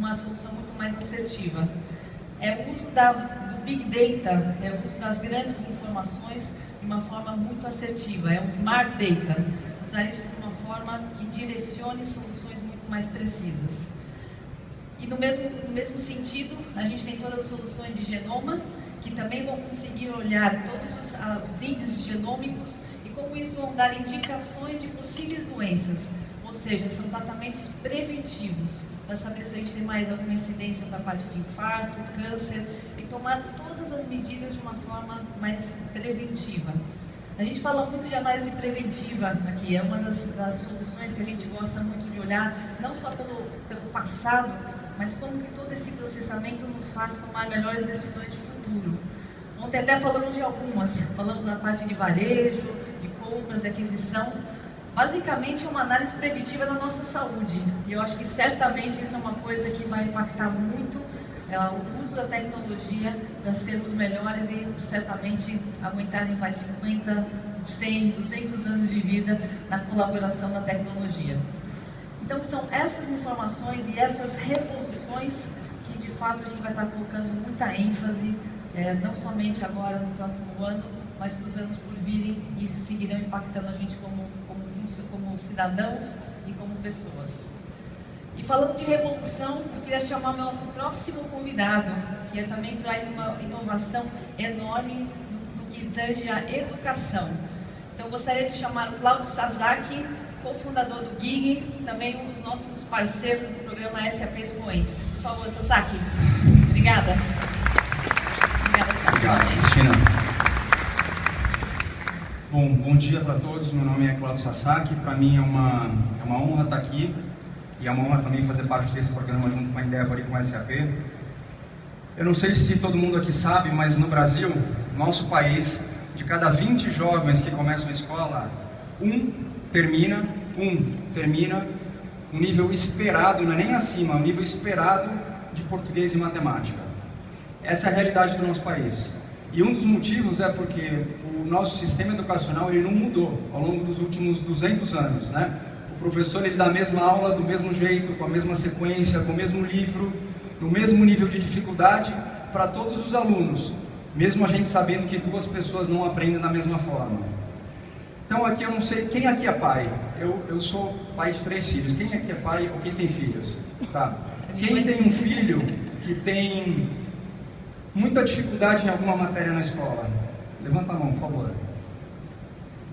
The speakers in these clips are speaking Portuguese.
uma solução muito mais assertiva. É o uso do Big Data, é o uso das grandes informações de uma forma muito assertiva, é o Smart Data. Usar isso de uma forma que direcione soluções muito mais precisas. E no mesmo sentido, a gente tem todas as soluções de genoma, que também vão conseguir olhar todos os índices genômicos e como isso vão dar indicações de possíveis doenças, ou seja, são tratamentos preventivos, para saber se a gente tem mais alguma incidência para a parte de infarto, câncer, e tomar todas as medidas de uma forma mais preventiva. A gente fala muito de análise preventiva aqui, é uma das soluções que a gente gosta muito de olhar, não só pelo passado, mas como que todo esse processamento nos faz tomar melhores decisões de futuro. Ontem até falamos de algumas, falamos da parte de varejo, de compras, de aquisição. Basicamente é uma análise preditiva da nossa saúde, e eu acho que certamente isso é uma coisa que vai impactar muito o uso da tecnologia para sermos melhores e certamente aguentarem mais 50, 100, 200 anos de vida na colaboração da tecnologia. Então são essas informações e essas revoluções que de fato a gente vai estar colocando muita ênfase, não somente agora no próximo ano, mas para os anos por virem e seguirão impactando a gente como cidadãos e como pessoas. E falando de revolução, eu queria chamar o nosso próximo convidado, que também traz uma inovação enorme no que tange à educação. Então eu gostaria de chamar o Cláudio Sasaki, cofundador do GIG, também um dos nossos parceiros do programa SAP Expoentes. Por favor, Sasaki. Obrigada. Obrigado, Cristina. Bom dia para todos. Meu nome é Cláudio Sasaki. Para mim é uma honra estar aqui e é uma honra também fazer parte desse programa junto com a Endeavor e com a SAP. Eu não sei se todo mundo aqui sabe, mas no Brasil, nosso país, de cada 20 jovens que começam a escola, um termina um nível esperado, não é nem acima, um nível esperado de português e matemática. Essa é a realidade do nosso país. E um dos motivos é porque o nosso sistema educacional ele não mudou ao longo dos últimos 200 anos, né? O professor ele dá a mesma aula do mesmo jeito, com a mesma sequência, com o mesmo livro, no mesmo nível de dificuldade para todos os alunos, mesmo a gente sabendo que duas pessoas não aprendem da mesma forma. Então aqui eu não sei, quem aqui é pai? Eu sou pai de 3 filhos, quem aqui é pai ou quem tem filhos? Tá. Quem tem um filho que tem muita dificuldade em alguma matéria na escola? Levanta a mão, por favor.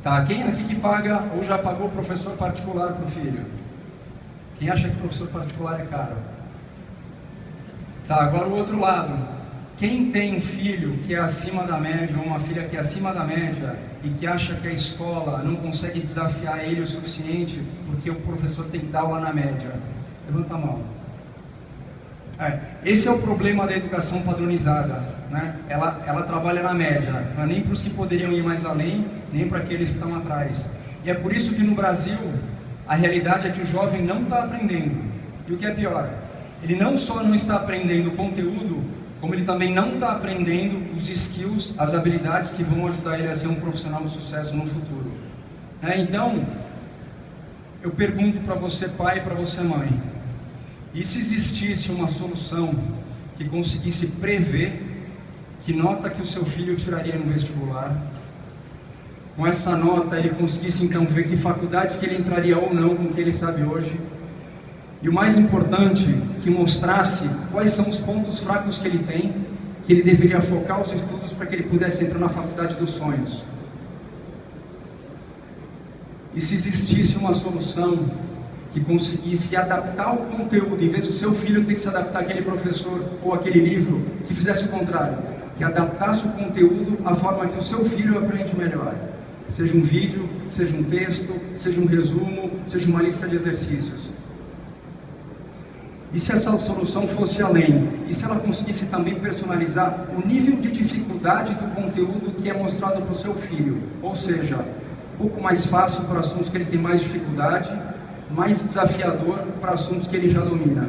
Tá, quem aqui que paga ou já pagou professor particular para o filho? Quem acha que professor particular é caro? Tá, agora o outro lado. Quem tem um filho que é acima da média ou uma filha que é acima da média e que acha que a escola não consegue desafiar ele o suficiente porque o professor tem que dar aula na média? Levanta a mão. Esse é o problema da educação padronizada, né? Ela trabalha na média, não é nem para os que poderiam ir mais além, nem para aqueles que estão atrás. E é por isso que no Brasil a realidade é que o jovem não está aprendendo. E o que é pior, ele não só não está aprendendo o conteúdo, como ele também não está aprendendo os skills, as habilidades que vão ajudar ele a ser um profissional de sucesso no futuro. Então, eu pergunto para você pai e para você mãe, e se existisse uma solução que conseguisse prever que nota que o seu filho tiraria no vestibular, com essa nota ele conseguisse então ver que faculdades que ele entraria ou não com o que ele sabe hoje, e o mais importante, que mostrasse quais são os pontos fracos que ele tem, que ele deveria focar os estudos para que ele pudesse entrar na faculdade dos sonhos. E se existisse uma solução que conseguisse adaptar o conteúdo, em vez do seu filho ter que se adaptar àquele professor ou àquele livro, que fizesse o contrário, que adaptasse o conteúdo à forma que o seu filho aprende melhor. Seja um vídeo, seja um texto, seja um resumo, seja uma lista de exercícios. E se essa solução fosse além? E se ela conseguisse também personalizar o nível de dificuldade do conteúdo que é mostrado para o seu filho? Ou seja, um pouco mais fácil para assuntos que ele tem mais dificuldade, mais desafiador para assuntos que ele já domina.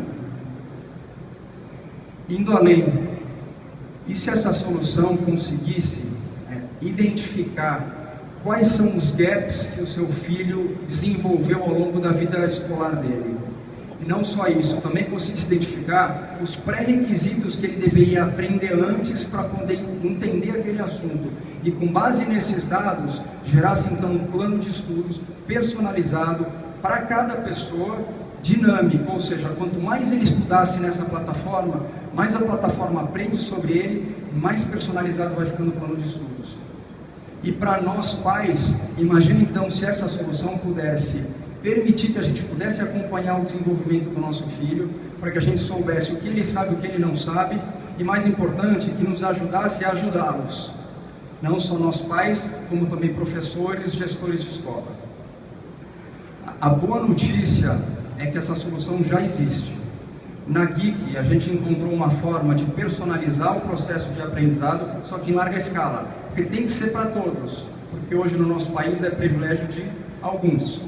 Indo além, e se essa solução conseguisse identificar quais são os gaps que o seu filho desenvolveu ao longo da vida escolar dele? E não só isso, também conseguisse identificar os pré-requisitos que ele deveria aprender antes para poder entender aquele assunto. E com base nesses dados, gerasse então um plano de estudos personalizado para cada pessoa, dinâmico, ou seja, quanto mais ele estudasse nessa plataforma, mais a plataforma aprende sobre ele, mais personalizado vai ficando o plano de estudos. E para nós pais, imagine então se essa solução pudesse permitir que a gente pudesse acompanhar o desenvolvimento do nosso filho, para que a gente soubesse o que ele sabe, o que ele não sabe, e mais importante, que nos ajudasse a ajudá-los. Não só nós pais, como também professores, gestores de escola. A boa notícia é que essa solução já existe. Na Geek, a gente encontrou uma forma de personalizar o processo de aprendizado, só que em larga escala, porque tem que ser para todos, porque hoje no nosso país é privilégio de alguns.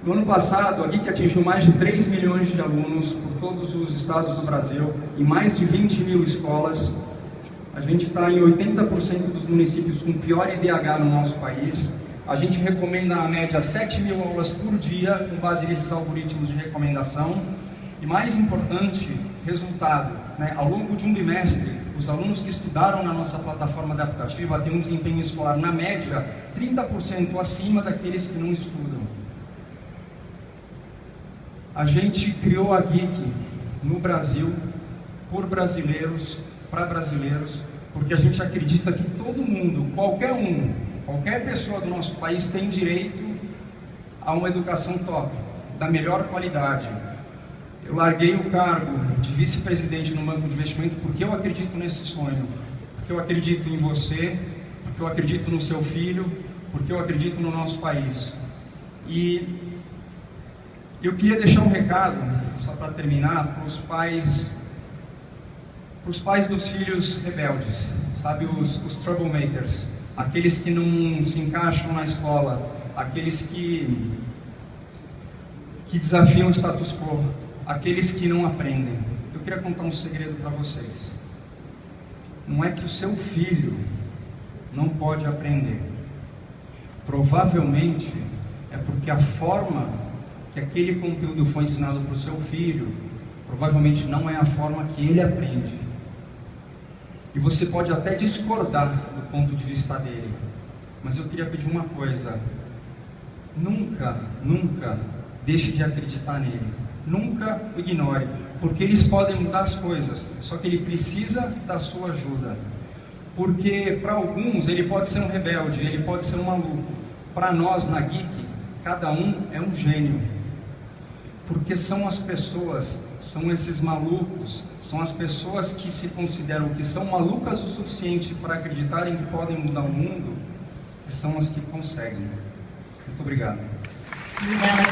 No ano passado, a Geek atingiu mais de 3 milhões de alunos por todos os estados do Brasil, em mais de 20 mil escolas. A gente está em 80% dos municípios com pior IDH no nosso país. A gente recomenda, na média, 7 mil aulas por dia, com base nesses algoritmos de recomendação. E mais importante, resultado. Ao longo de um bimestre, os alunos que estudaram na nossa plataforma adaptativa têm um desempenho escolar, na média, 30% acima daqueles que não estudam. A gente criou a Geek no Brasil, por brasileiros, para brasileiros, porque a gente acredita que todo mundo, qualquer pessoa do nosso país tem direito a uma educação top, da melhor qualidade. Eu larguei o cargo de vice-presidente no Banco de Investimento porque eu acredito nesse sonho, porque eu acredito em você, porque eu acredito no seu filho, porque eu acredito no nosso país. E eu queria deixar um recado, só para terminar, para os pais dos filhos rebeldes, sabe, os troublemakers, aqueles que não se encaixam na escola, aqueles que desafiam o status quo, aqueles que não aprendem. Eu queria contar um segredo para vocês. Não é que o seu filho não pode aprender. Provavelmente é porque a forma que aquele conteúdo foi ensinado para o seu filho, provavelmente não é a forma que ele aprende. E você pode até discordar do ponto de vista dele, mas eu queria pedir uma coisa: nunca deixe de acreditar nele, nunca o ignore, porque eles podem mudar as coisas, só que ele precisa da sua ajuda, porque para alguns ele pode ser um rebelde, ele pode ser um maluco. Para nós na Geek, cada um é um gênio, porque são as pessoas, são esses malucos, são as pessoas que se consideram que são malucas o suficiente para acreditarem que podem mudar o mundo, que são as que conseguem. Muito obrigado. Obrigada.